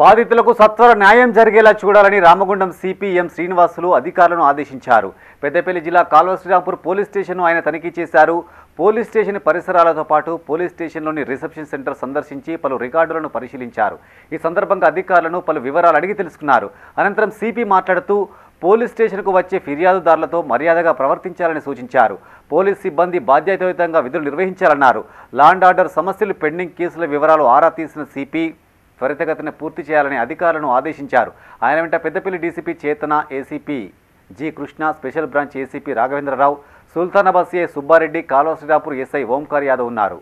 బాధితులకు సత్వర న్యాయం జరిగేలా చూడాలని రామగుండం సిపి ఎం శ్రీనివాసులు అధికారులను ఆదేశించారు. పెద్దపల్లి జిల్లా కాల్వ శ్రీరాంపూర్ పోలీస్ స్టేషన్ను ఆయన తనిఖీ చేశారు. పోలీస్ స్టేషన్ పరిసరాలతో పాటు పోలీస్ స్టేషన్లోని రిసెప్షన్ సెంటర్ సందర్శించి పలు రికార్డులను పరిశీలించారు. ఈ సందర్భంగా అధికారులను పలు వివరాలు అడిగి తెలుసుకున్నారు. అనంతరం సిపి మాట్లాడుతూ పోలీస్ స్టేషన్కు వచ్చే ఫిర్యాదుదారులతో మర్యాదగా ప్రవర్తించాలని సూచించారు. పోలీస్ సిబ్బంది బాధ్యతాయుతంగా విధులు నిర్వహించాలన్నారు. లా అండ్ ఆర్డర్ సమస్యలు పెండింగ్ కేసుల వివరాలు ఆరా తీసిన సిపి త్వరితగతిన పూర్తి చేయాలని అధికారులను ఆదేశించారు. ఆయన వెంట Peddapalli DCP Chetana, ACP G Krishna, special branch ACP Raghavendrarao, Sultanabad CI Subbareddy, Kalva Srirampur SI Omkar Yadav ఉన్నారు.